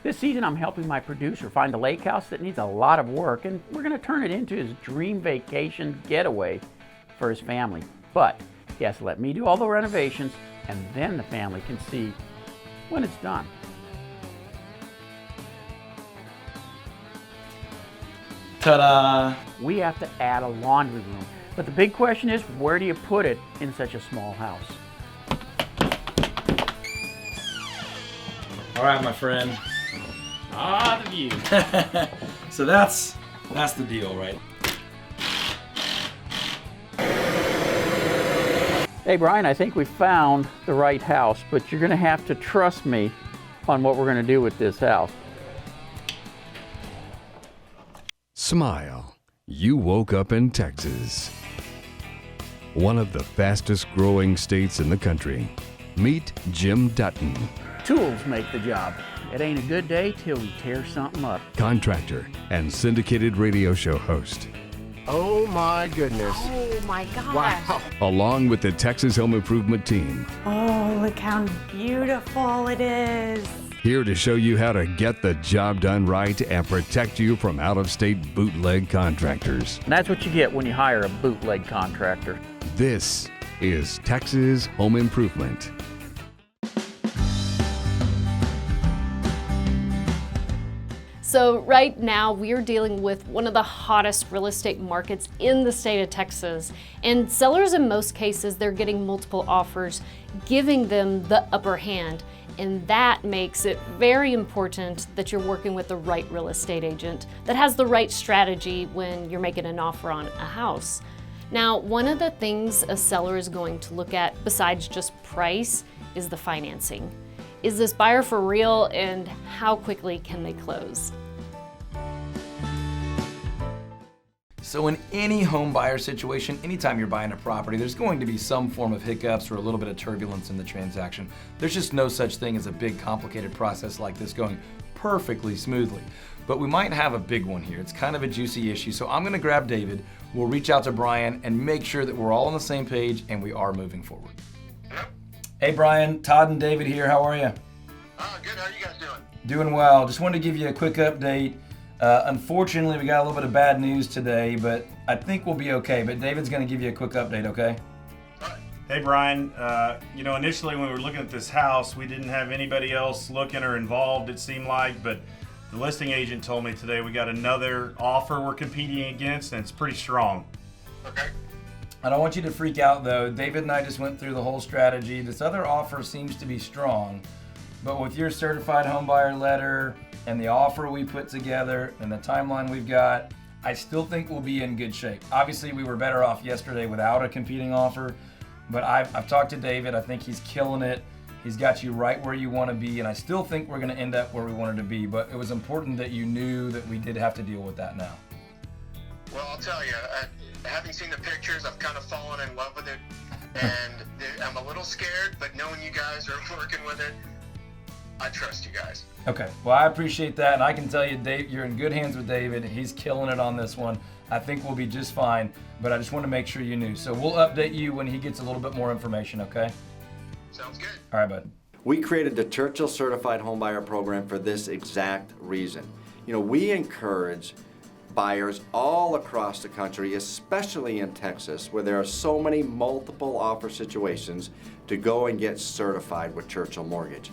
This season I'm helping my producer find a lake house that needs a lot of work, and we're going to turn it into his dream vacation getaway for his family. But he has to let me do all the renovations, and then the family can see when it's done. Ta-da! We have to add a laundry room, but the big question is, where do you put it in such a small house? All right, my friend. Ah, the view. So that's the deal, right? Hey Brian, I think we found the right house, but you're going to have to trust me on what we're going to do with this house. Smile. You woke up in Texas, one of the fastest growing states in the country. Meet Jim Dutton, Tools make the job. It ain't a good day till we tear something up. contractor and syndicated radio show host, Oh my goodness. Oh my gosh. Wow. along with the Texas Home Improvement team. Oh, look how beautiful it is. Here to show you how to get the job done right and protect you from out-of-state bootleg contractors. And that's what you get when you hire a bootleg contractor. This is Texas Home Improvement. So right now we're dealing with one of the hottest real estate markets in the state of Texas. And sellers, in most cases, they're getting multiple offers, giving them the upper hand. And that makes it very important that you're working with the right real estate agent that has the right strategy when you're making an offer on a house. Now, one of the things a seller is going to look at besides just price is the financing. Is this buyer for real, and how quickly can they close? So in any home buyer situation, anytime you're buying a property, there's going to be some form of hiccups or a little bit of turbulence in the transaction. There's just no such thing as a big complicated process like this going perfectly smoothly. But we might have a big one here. It's kind of a juicy issue. So I'm gonna grab David, we'll reach out to Brian and make sure that we're all on the same page and we are moving forward. Hey Brian, Todd and David here, how are you? Good, how are you guys doing? Doing well. Just wanted to give you a quick update. Unfortunately, we got a little bit of bad news today, but I think we'll be okay. But David's going to give you a quick update, okay? Hey Brian, initially when we were looking at this house, we didn't have anybody else looking or involved, it seemed like, but the listing agent told me today we got another offer we're competing against, and it's pretty strong. Okay. I don't want you to freak out though. David and I just went through the whole strategy. This other offer seems to be strong, but with your certified homebuyer letter and the offer we put together and the timeline we've got, I still think we'll be in good shape. Obviously, we were better off yesterday without a competing offer, but I've talked to David. I think he's killing it. He's got you right where you want to be, and I still think we're going to end up where we wanted to be, but it was important that you knew that we did have to deal with that now. Well, I'll tell you, having seen the pictures, I've kind of fallen in love with it, and I'm a little scared, but knowing you guys are working with it, I trust you guys. Okay, well, I appreciate that, and I can tell you, Dave, you're in good hands with David. He's killing it on this one. I think we'll be just fine, but I just want to make sure you knew. So we'll update you when he gets a little bit more information, okay? Sounds good. All right, bud. We created the Churchill Certified Homebuyer Program for this exact reason. You know, we encourage buyers all across the country, especially in Texas, where there are so many multiple offer situations, to go and get certified with Churchill Mortgage.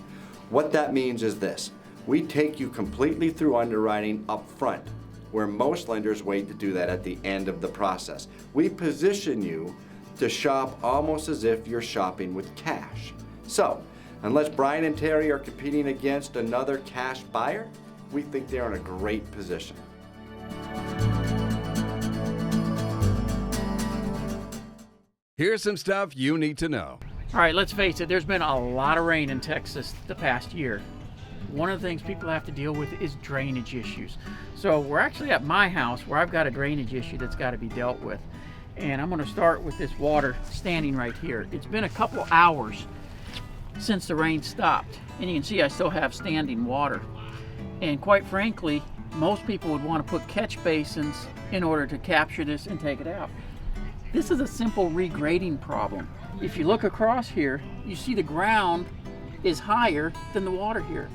What that means is this: we take you completely through underwriting up front, where most lenders wait to do that at the end of the process. We position you to shop almost as if you're shopping with cash. So, unless Brian and Terry are competing against another cash buyer, we think they're in a great position. Here's some stuff you need to know. All right, let's face it, there's been a lot of rain in Texas the past year. One of the things people have to deal with is drainage issues. So we're actually at my house where I've got a drainage issue that's got to be dealt with. And I'm going to start with this water standing right here. It's been a couple hours since the rain stopped, and you can see I still have standing water. And quite frankly, most people would want to put catch basins in order to capture this and take it out. This is a simple regrading problem. If you look across here, you see the ground is higher than the water here.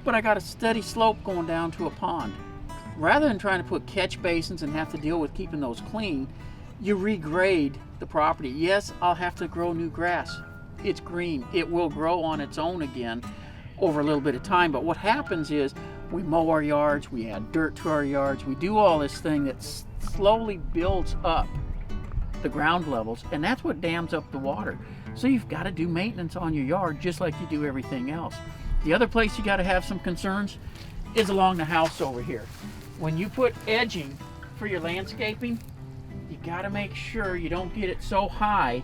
but I got a steady slope going down to a pond. Rather than trying to put catch basins and have to deal with keeping those clean, you regrade the property. Yes, I'll have to grow new grass. It's green. It will grow on its own again over a little bit of time, but what happens is we mow our yards, we add dirt to our yards, we do all this thing that slowly builds up the ground levels, and that's what dams up the water. So you've got to do maintenance on your yard just like you do everything else. The other place you got to have some concerns is along the house over here. When you put edging for your landscaping, you got to make sure you don't get it so high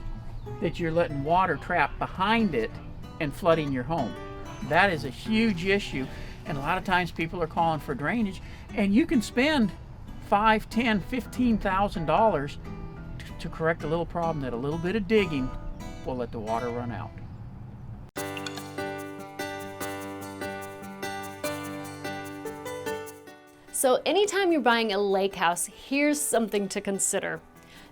that you're letting water trap behind it and flooding your home. That is a huge issue, and a lot of times people are calling for drainage, and you can spend $5,000, $10,000, $15,000 to correct a little problem that a little bit of digging will let the water run out. So anytime you're buying a lake house, here's something to consider.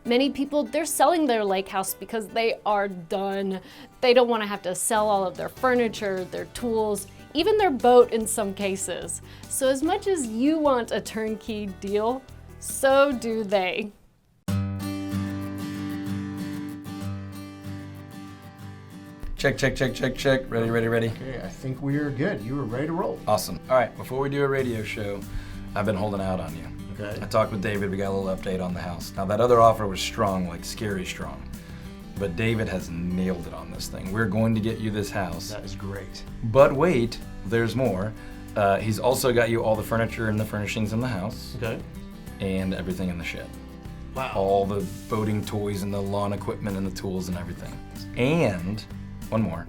Many people, they're selling their lake house because they are done. They don't want to have to sell all of their furniture, their tools, even their boat in some cases. So as much as you want a turnkey deal, so do they. Check, check, check, check, check. Ready, ready, ready. Okay, I think we are good. You are ready to roll. Awesome. All right, before we do a radio show, I've been holding out on you. Okay. I talked with David, we got a little update on the house. Now that other offer was strong, like scary strong. But David has nailed it on this thing. We're going to get you this house. That is great. But wait, there's more. He's also got you all the furniture and the furnishings in the house. Okay. And everything in the shed. Wow. All the boating toys and the lawn equipment and the tools and everything. And one more,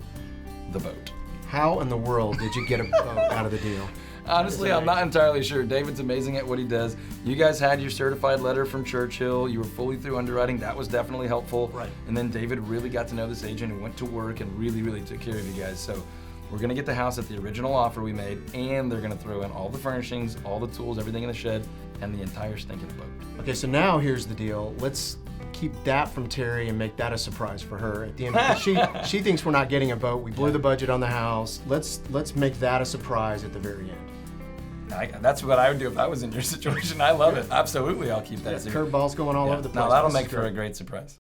the boat. How in the world did you get a boat out of the deal? Honestly, I'm not entirely sure. David's amazing at what he does. You guys had your certified letter from Churchill. You were fully through underwriting. That was definitely helpful. Right. And then David really got to know this agent and went to work and really, really took care of you guys. So we're going to get the house at the original offer we made, and they're going to throw in all the furnishings, all the tools, everything in the shed, and the entire stinking boat. Okay, so now here's the deal. Let's keep that from Terry and make that a surprise for her at the end. Because she thinks we're not getting a boat. We blew the budget on the house. Let's make that a surprise at the very end. That's what I would do if I was in your situation. I love it. Absolutely, I'll keep that secret. Curveballs going all over the place. No, that'll This make is for great. a great surprise.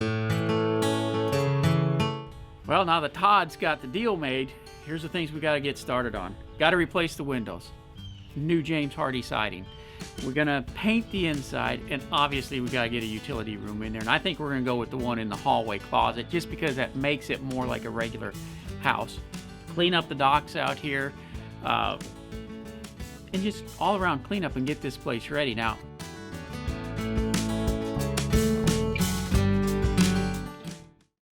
Well, now that Todd's got the deal made, here's the things we got to get started on. Got to replace the windows. New James Hardy siding. We're going to paint the inside, and obviously we got to get a utility room in there. And I think we're going to go with the one in the hallway closet just because that makes it more like a regular house. Clean up the docks out here. And just all around clean up and get this place ready. Now,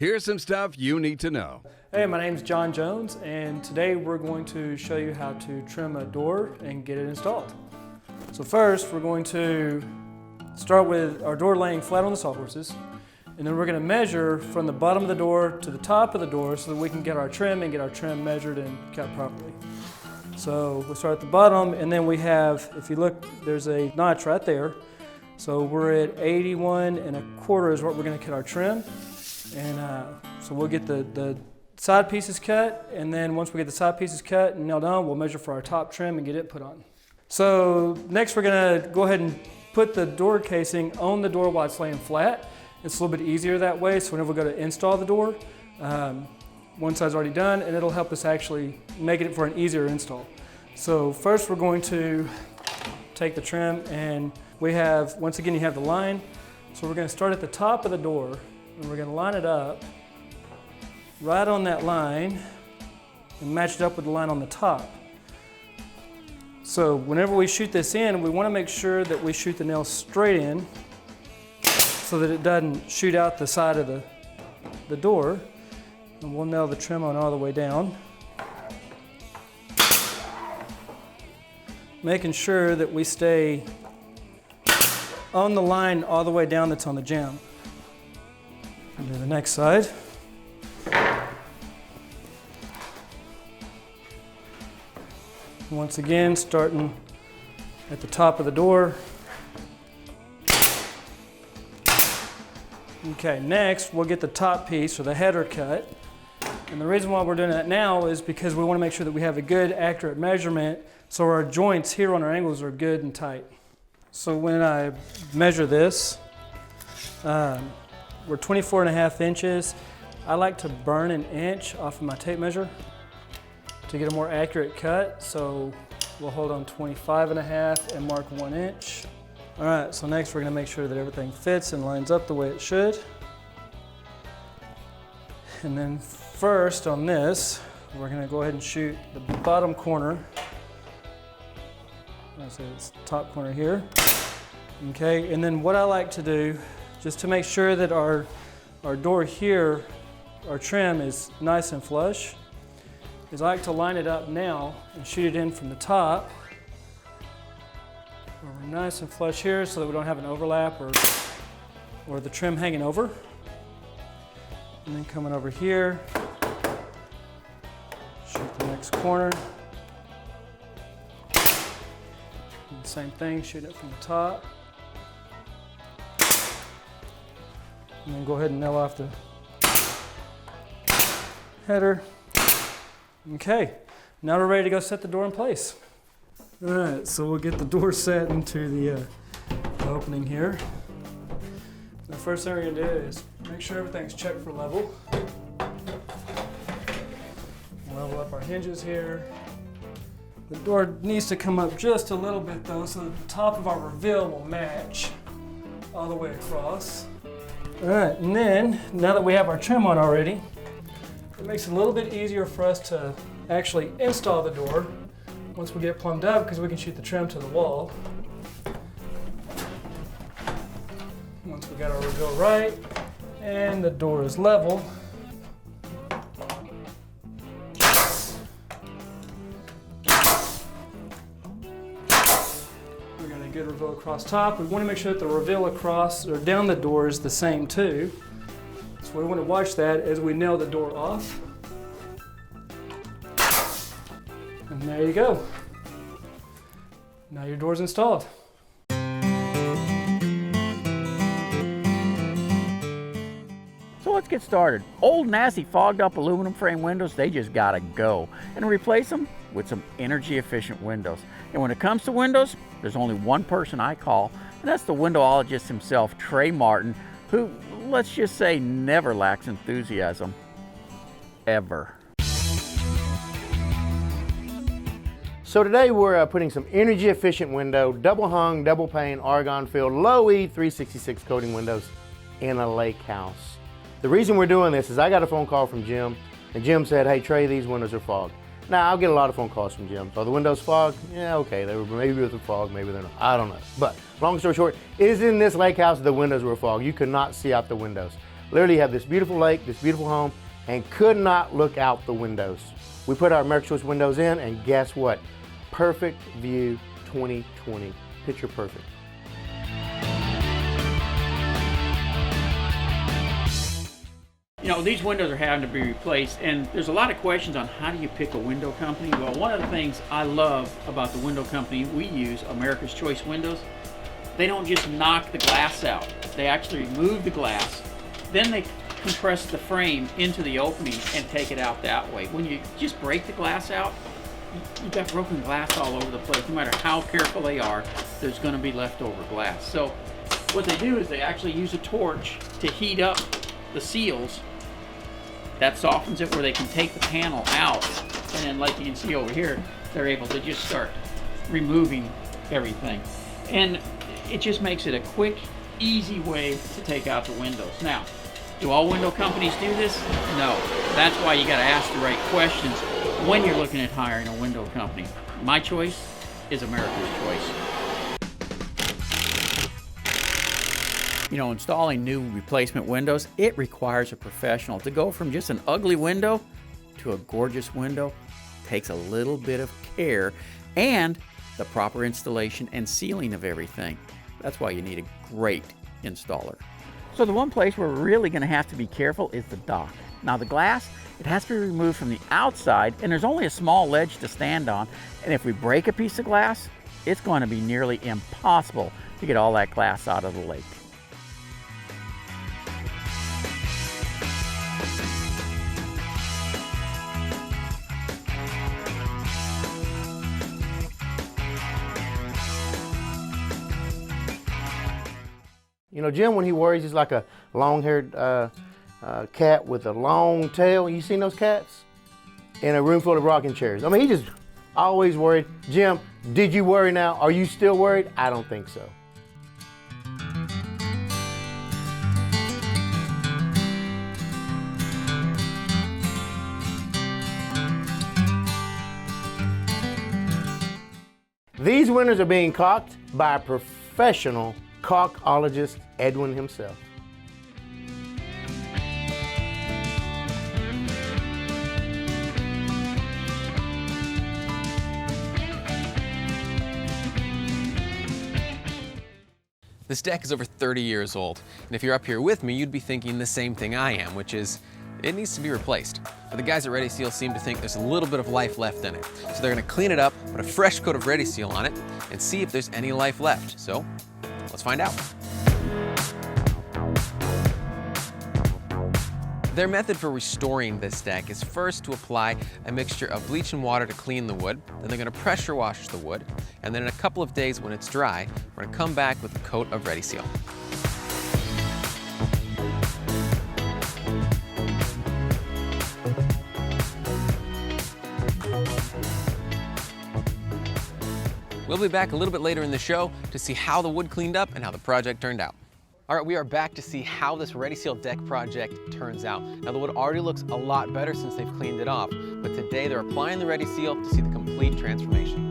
Here's some stuff you need to know. Hey, my name's John Jones, and today we're going to show you how to trim a door and get it installed. So first, we're going to start with our door laying flat on the sawhorses, and then we're going to measure from the bottom of the door to the top of the door so that we can get our trim and get our trim measured and cut properly. So we'll start at the bottom, and then we have, if you look, there's a notch right there. So we're at 81 1/4 is what we're going to cut our trim. And so we'll get the side pieces cut, and then once we get the side pieces cut and nailed on, we'll measure for our top trim and get it put on. So next we're going to go ahead and put the door casing on the door while it's laying flat. It's a little bit easier that way, so whenever we go to install the door, one side's already done, and it'll help us actually make it for an easier install. So first we're going to take the trim, and we have, once again, you have the line. So we're going to start at the top of the door, and we're going to line it up right on that line and match it up with the line on the top. So whenever we shoot this in, we want to make sure that we shoot the nail straight in so that it doesn't shoot out the side of the door. And we'll nail the trim on all the way down. Making sure that we stay on the line all the way down that's on the jamb. And do the next side. Once again, starting at the top of the door. Okay, next we'll get the top piece or the header cut. And the reason why we're doing that now is because we want to make sure that we have a good, accurate measurement so our joints here on our angles are good and tight. So when I measure this, we're 24.5 inches. I like to burn an inch off of my tape measure to get a more accurate cut. So we'll hold on 25.5 and mark 1 inch. All right, so next we're gonna make sure that everything fits and lines up the way it should. And then first on this, we're gonna go ahead and shoot the bottom corner. I say it's top corner here. Okay, and then what I like to do, just to make sure that our door here, our trim is nice and flush, is I like to line it up now and shoot it in from the top. Where we're nice and flush here so that we don't have an overlap or the trim hanging over. And then coming over here, shoot the next corner. And same thing, shoot it from the top. And then go ahead and nail off the header. Okay, now we're ready to go set the door in place. All right, so we'll get the door set into the opening here. The first thing we're gonna do is make sure everything's checked for level. Level up our hinges here. The door needs to come up just a little bit though, so that the top of our reveal will match all the way across. All right, and then, now that we have our trim on already, it makes it a little bit easier for us to actually install the door once we get it plumbed up, because we can shoot the trim to the wall. Once we got our reveal right and the door is level, we got a good reveal across top. We want to make sure that the reveal across or down the door is the same too. So we want to watch that as we nail the door off. And there you go. Now your door's installed. So let's get started. Old, nasty, fogged up aluminum frame windows, they just gotta go. And replace them with some energy efficient windows. And when it comes to windows, there's only one person I call, and that's the windowologist himself, Trey Martin, who, let's just say, never lacks enthusiasm. Ever. So today we're putting some energy efficient window, double hung, double pane, argon filled, low E 366 coating windows in a lake house. The reason we're doing this is I got a phone call from Jim, and Jim said, hey Trey, these windows are fogged. Now I'll get a lot of phone calls from Jim. So the windows fogged? Yeah, okay, they were maybe with the fog, maybe they're not. I don't know. But long story short, is in this lake house the windows were fogged. You could not see out the windows. Literally have this beautiful lake, this beautiful home, and could not look out the windows. We put our American Choice windows in, and guess what? Perfect view 2020, picture perfect. You know, these windows are having to be replaced, and there's a lot of questions on how do you pick a window company. Well, one of the things I love about the window company we use, America's Choice Windows, they don't just knock the glass out. They actually remove the glass, then they compress the frame into the opening and take it out that way. When you just break the glass out, you've got broken glass all over the place. No matter how careful they are, there's going to be leftover glass. So what they do is they actually use a torch to heat up the seals. That softens it where they can take the panel out, and then like you can see over here, they're able to just start removing everything. And it just makes it a quick, easy way to take out the windows. Now, do all window companies do this? No. That's why you got to ask the right questions when you're looking at hiring a window company. My choice is America's Choice. You know, installing new replacement windows, it requires a professional. To go from just an ugly window to a gorgeous window takes a little bit of care and the proper installation and sealing of everything. That's why you need a great installer. So the one place where we're really going to have to be careful is the dock. Now the glass, it has to be removed from the outside, and there's only a small ledge to stand on. And if we break a piece of glass, it's going to be nearly impossible to get all that glass out of the lake. You know, Jim, when he worries, he's like a long-haired cat with a long tail. You seen those cats? In a room full of rocking chairs. I mean, he just always worried. Jim, did you worry now? Are you still worried? I don't think so. These windows are being caulked by a professional caulkologist, Edwin himself. This deck is over 30 years old, and if you're up here with me, you'd be thinking the same thing I am, which is it needs to be replaced. But the guys at Ready Seal seem to think there's a little bit of life left in it. So they're gonna clean it up, put a fresh coat of Ready Seal on it, and see if there's any life left. So let's find out. Their method for restoring this deck is first to apply a mixture of bleach and water to clean the wood, then they're gonna pressure wash the wood, and then in a couple of days when it's dry, we're gonna come back with a coat of Ready Seal. We'll be back a little bit later in the show to see how the wood cleaned up and how the project turned out. All right, we are back to see how this Ready Seal deck project turns out. Now the wood already looks a lot better since they've cleaned it off, but today they're applying the Ready Seal to see the complete transformation.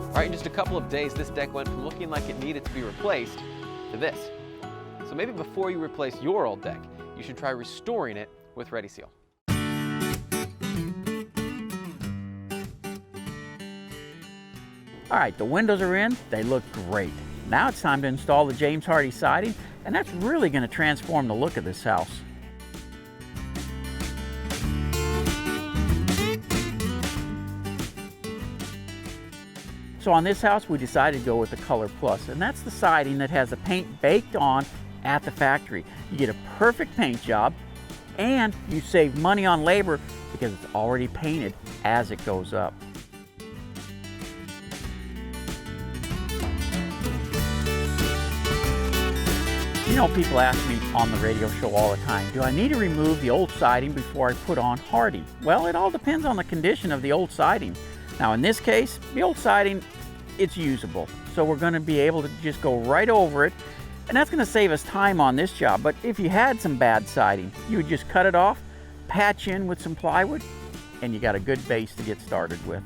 All right, in just a couple of days, this deck went from looking like it needed to be replaced to this. So maybe before you replace your old deck, you should try restoring it with Ready Seal. All right, the windows are in, they look great. Now it's time to install the James Hardie siding, and that's really going to transform the look of this house. So on this house, we decided to go with the Color Plus, and that's the siding that has the paint baked on at the factory. You get a perfect paint job, and you save money on labor because it's already painted as it goes up. You know, people ask me on the radio show all the time, do I need to remove the old siding before I put on Hardie? Well, it all depends on the condition of the old siding. Now in this case, the old siding, it's usable. So we're gonna be able to just go right over it, and that's gonna save us time on this job. But if you had some bad siding, you would just cut it off, patch in with some plywood, and you got a good base to get started with.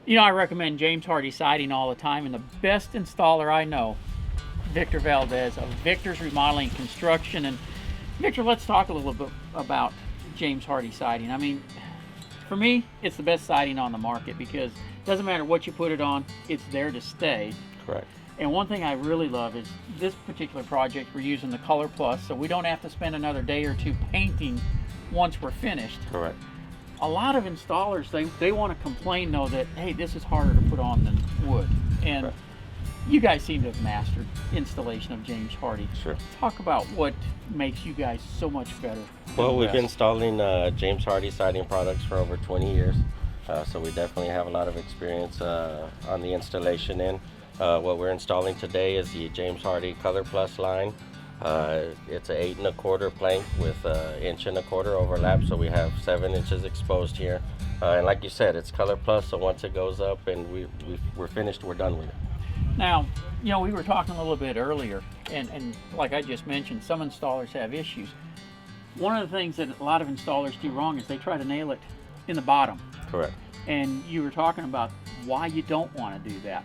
You know, I recommend James Hardie siding all the time, and the best installer I know, Victor Valdez of Victor's Remodeling and Construction. And Victor, let's talk a little bit about James Hardie siding. I mean, for me, it's the best siding on the market because it doesn't matter what you put it on, it's there to stay. Correct. And one thing I really love is this particular project, we're using the Color Plus, so we don't have to spend another day or two painting once we're finished. Correct. A lot of installers, they want to complain though that, hey, this is harder to put on than wood. And Correct. You guys seem to have mastered installation of James Hardie. Sure. Talk about what makes you guys so much better. Well, we've been installing James Hardie siding products for over 20 years. So we definitely have a lot of experience on the installation end. What we're installing today is the James Hardie Color Plus line. It's an 8 1/4 plank with 1 1/4 overlap, so we have 7 inches exposed here. And like you said, it's Color Plus, so once it goes up and we're finished, we're done with it. Now, you know, we were talking a little bit earlier, and like I just mentioned, some installers have issues. One of the things that a lot of installers do wrong is they try to nail it in the bottom. Correct. And you were talking about why you don't want to do that.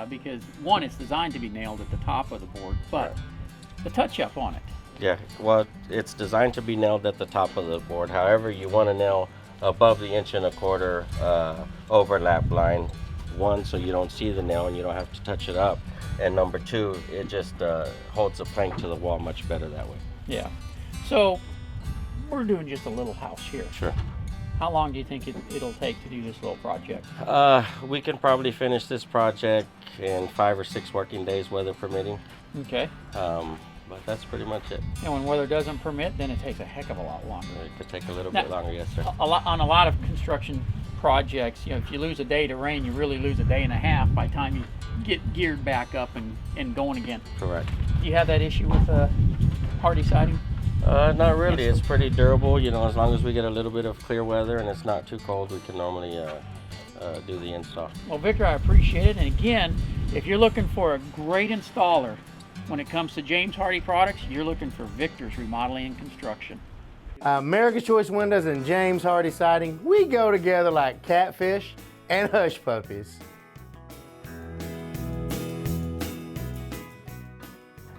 Because one, it's designed to be nailed at the top of the board, but the touch-up on it. Yeah, well, it's designed to be nailed at the top of the board. However, you want to nail above the 1.25 inch overlap line. One, so you don't see the nail and you don't have to touch it up. And number two, it just holds the plank to the wall much better that way. Yeah. So we're doing just a little house here. Sure. How long do you think it'll take to do this little project? We can probably finish this project in 5 or 6 working days, weather permitting. Okay. But that's pretty much it. And when weather doesn't permit, then it takes a heck of a lot longer. It could take a little bit longer, yes, sir. On a lot of construction projects, you know, if you lose a day to rain, you really lose a day and a half by the time you get geared back up and going again. Correct. Do you have that issue with hardy siding? Not really. It's pretty durable. You know, as long as we get a little bit of clear weather and it's not too cold, we can normally do the install. Well, Victor, I appreciate it. And again, if you're looking for a great installer when it comes to James Hardie products, you're looking for Victor's Remodeling and Construction. America's Choice Windows and James Hardie Siding, we go together like catfish and hush puppies.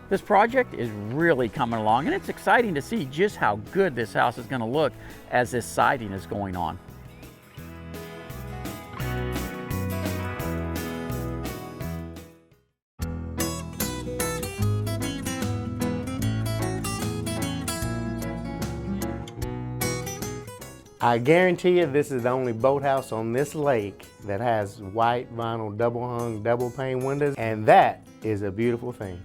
This project is really coming along, and it's exciting to see just how good this house is going to look as this siding is going on. I guarantee you this is the only boathouse on this lake that has white vinyl double hung, double pane windows, and that is a beautiful thing.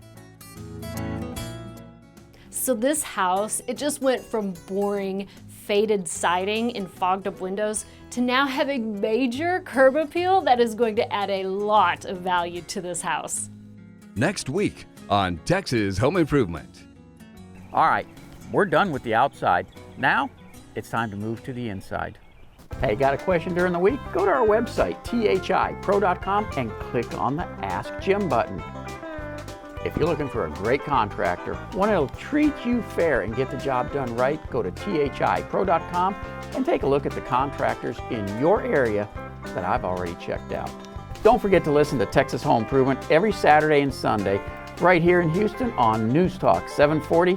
So this house, it just went from boring, faded siding and fogged up windows to now having major curb appeal that is going to add a lot of value to this house. Next week on Texas Home Improvement. All right, we're done with the outside. Now, it's time to move to the inside. Hey, got a question during the week? Go to our website, thipro.com, and click on the Ask Jim button. If you're looking for a great contractor, one that'll treat you fair and get the job done right, go to thipro.com and take a look at the contractors in your area that I've already checked out. Don't forget to listen to Texas Home Improvement every Saturday and Sunday right here in Houston on News Talk 740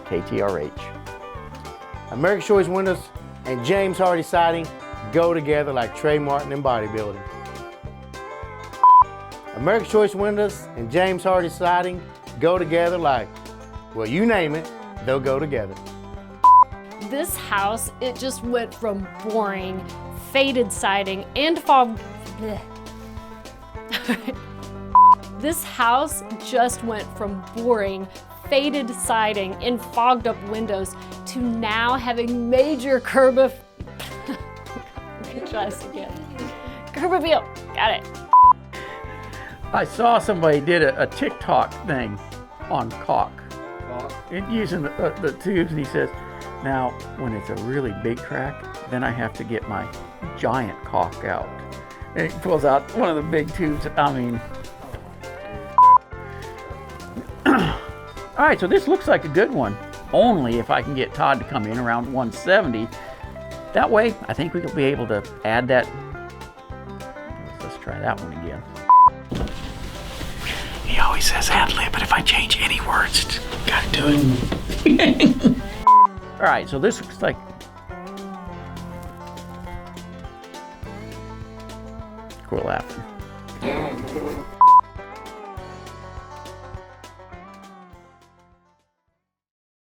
KTRH. America's Choice Windows and James Hardie Siding go together like Trey Martin and bodybuilding. America's Choice Windows and James Hardie Siding go together like, well, you name it, they'll go together. This house, it just went from boring, faded siding and fog. This house just went from boring, faded siding and fogged up windows to now having major curb appeal. Let me try this again. Curb appeal, got it. I saw somebody did a TikTok thing on caulk. Using the tubes, and he says, now when it's a really big crack, then I have to get my giant caulk out. And he pulls out one of the big tubes. I mean, all right, so this looks like a good one, only if I can get Todd to come in around 170. That way, I think we'll be able to add that. Let's try that one again. He always says ad lib, but if I change any words, gotta do it. All right, so this looks like. Quit laughing.